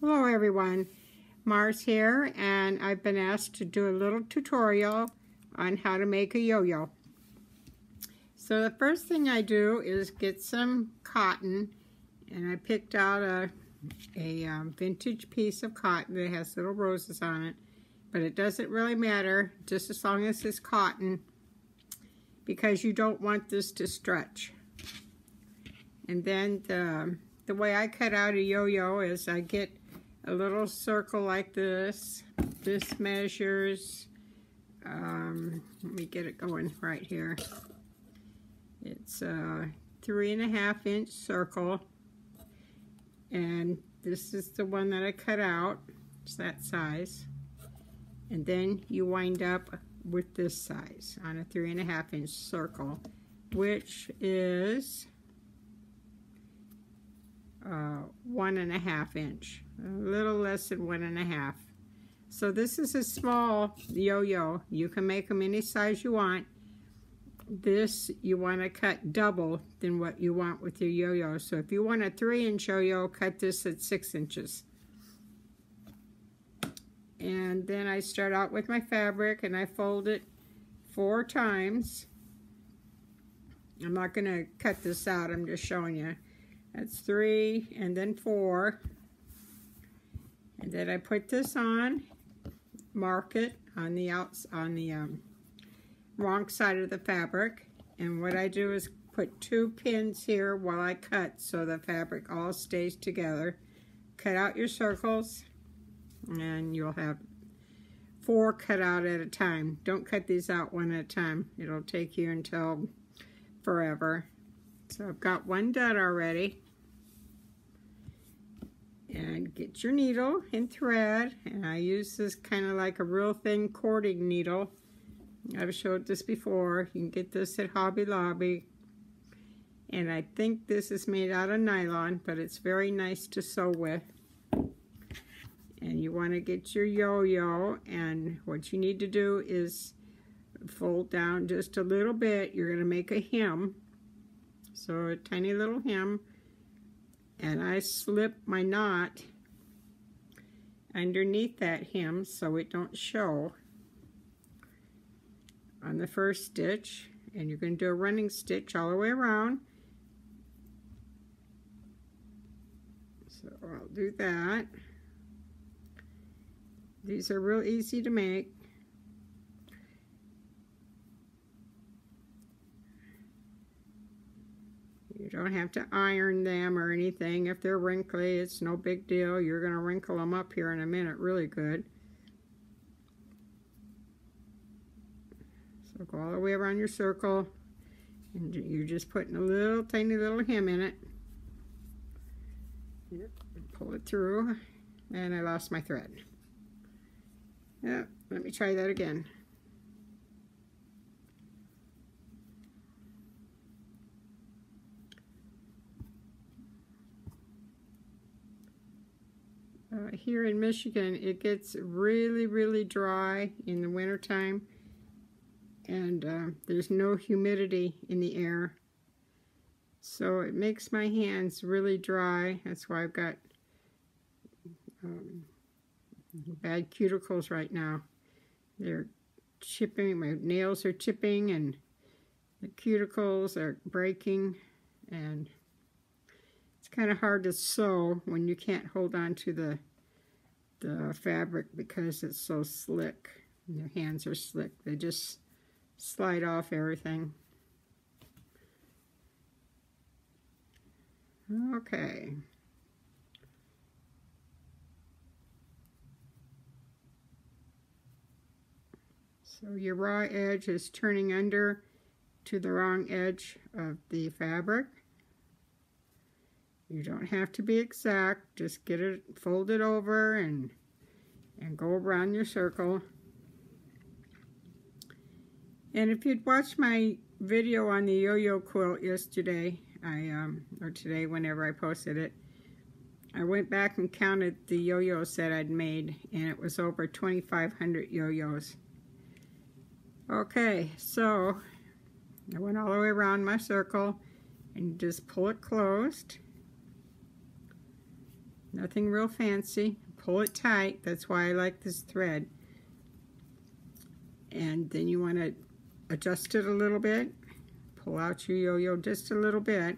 Hello everyone, Mars here, and I've been asked to do a little tutorial on how to make a yo-yo. So the first thing I do is get some cotton, and I picked out a vintage piece of cotton that has little roses on it, but it doesn't really matter just as long as it's cotton, because you don't want this to stretch. And then the way I cut out a yo-yo is I get a little circle like this. This measures, let me get it going right here. It's a 3.5 inch circle, and this is the one that I cut out. It's that size. And then you wind up with this size on a 3.5 inch circle, which is 1.5 inch, a little less than 1.5. So this is a small yo-yo. You can make them any size you want. This you want to cut double than what you want with your yo-yo. So if you want a 3-inch yo-yo, cut this at 6 inches. And then I start out with my fabric and I fold it 4 times. I'm not going to cut this out, I'm just showing you. That's 3 and then 4. And then I put this on, mark it on the wrong side of the fabric. And what I do is put 2 pins here while I cut so the fabric all stays together. Cut out your circles and you'll have 4 cut out at a time. Don't cut these out one at a time. It'll take you until forever. So I've got one done already. And get your needle and thread, and I use this kind of like a real thin cording needle. I've showed this before. You can get this at Hobby Lobby, and I think this is made out of nylon, but it's very nice to sew with. And you want to get your yo-yo, and what you need to do is fold down just a little bit. You're going to make a hem, so a tiny little hem. And I slip my knot underneath that hem so it don't show on the first stitch. And you're going to do a running stitch all the way around. So I'll do that. These are real easy to make. You don't have to iron them or anything. If they're wrinkly, it's no big deal. You're going to wrinkle them up here in a minute really good. So go all the way around your circle, and you're just putting a little tiny little hem in it. Yep. Pull it through, and I lost my thread. Yep, let me try that again. Here in Michigan, it gets really dry in the wintertime, and there's no humidity in the air, so it makes my hands really dry. That's why I've got bad cuticles right now. They're chipping, my nails are chipping, and the cuticles are breaking, and it's kind of hard to sew when you can't hold on to the fabric because it's so slick. And your hands are slick. They just slide off everything. Okay. So your raw edge is turning under to the wrong edge of the fabric. You don't have to be exact, just get it folded over and go around your circle. And if you'd watched my video on the yo-yo quilt yesterday, or today whenever I posted it, I went back and counted the yo-yos that I'd made, and it was over 2,500 yo-yos. Okay, so I went all the way around my circle and just pull it closed. Nothing real fancy. Pull it tight. That's why I like this thread. And then you want to adjust it a little bit. Pull out your yo-yo just a little bit.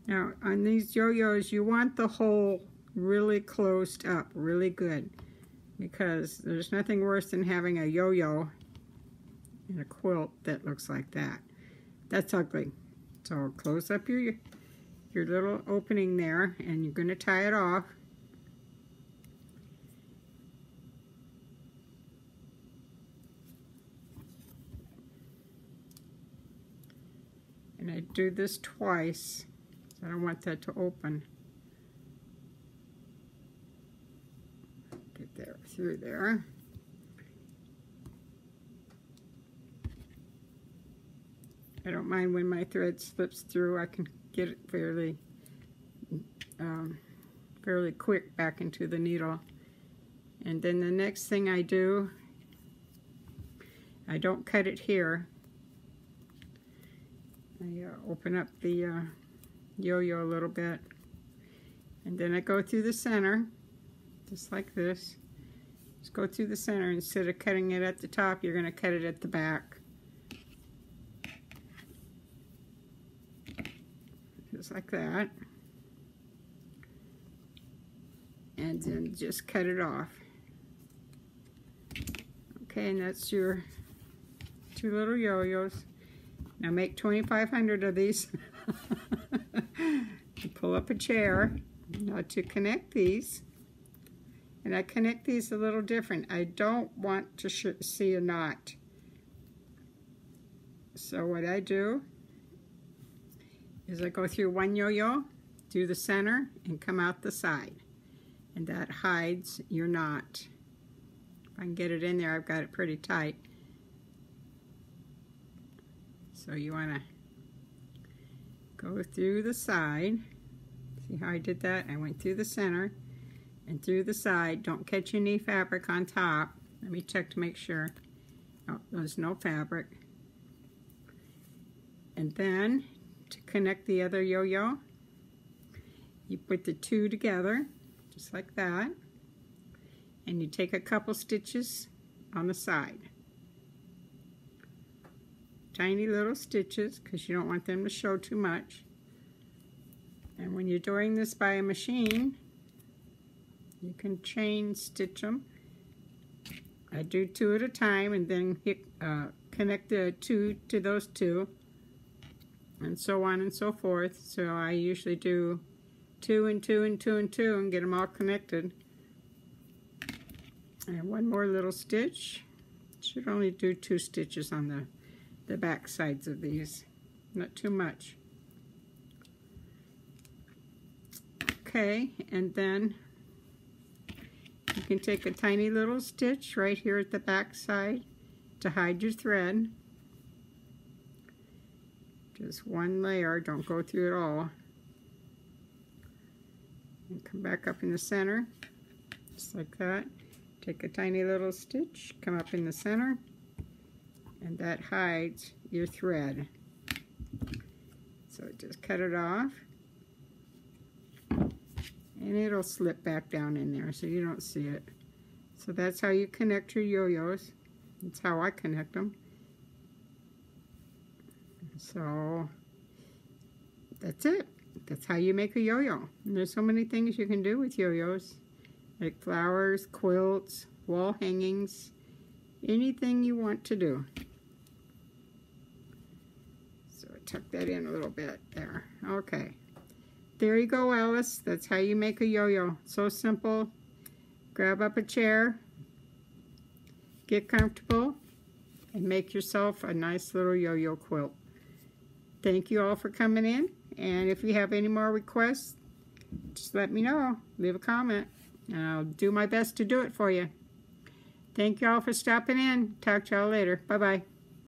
Now on these yo-yos, you want the hole really closed up, really good, because there's nothing worse than having a yo-yo in a quilt that looks like that. That's ugly. So close up your little opening there, and you're going to tie it off. And I do this twice. I don't want that to open. Get there through there. I don't mind when my thread slips through. I can get it fairly quick back into the needle. And then the next thing I do, I don't cut it here. I open up the yo-yo a little bit, and then I go through the center, just like this. Just go through the center. Instead of cutting it at the top, you're going to cut it at the back. Just like that. And then just cut it off. Okay, and that's your 2 little yo-yos. Now make 2,500 of these. Pull up a chair now to connect these. And I connect these a little different. I don't want to see a knot. So what I do is I go through one yo-yo, through the center, and come out the side. And that hides your knot. If I can get it in there, I've got it pretty tight. So you want to go through the side. See how I did that? I went through the center and through the side. Don't catch any fabric on top. Let me check to make sure. Oh, there's no fabric. And then to connect the other yo-yo, you put the 2 together, just like that. And you take a couple stitches on the side. Tiny little stitches, because you don't want them to show too much. And when you're doing this by a machine, you can chain stitch them. I do 2 at a time, and then connect the 2 to those 2, and so on and so forth. So I usually do 2 and 2 and 2 and 2 and get them all connected. And one more little stitch. Should only do 2 stitches on the back sides of these, not too much. Okay, and then you can take a tiny little stitch right here at the back side to hide your thread. Just one layer, don't go through it all. And come back up in the center, just like that. Take a tiny little stitch, come up in the center, and that hides your thread. So just cut it off, and it'll slip back down in there so you don't see it. So that's how you connect your yo-yos. That's how I connect them. So that's it. That's how you make a yo-yo. And there's so many things you can do with yo-yos, like flowers, quilts, wall hangings, anything you want to do. So I tuck that in a little bit there. Okay. There you go, Alice. That's how you make a yo-yo. So simple. Grab up a chair, get comfortable, and make yourself a nice little yo-yo quilt. Thank you all for coming in, and if you have any more requests, just let me know. Leave a comment, and I'll do my best to do it for you. Thank you all for stopping in. Talk to y'all later. Bye-bye.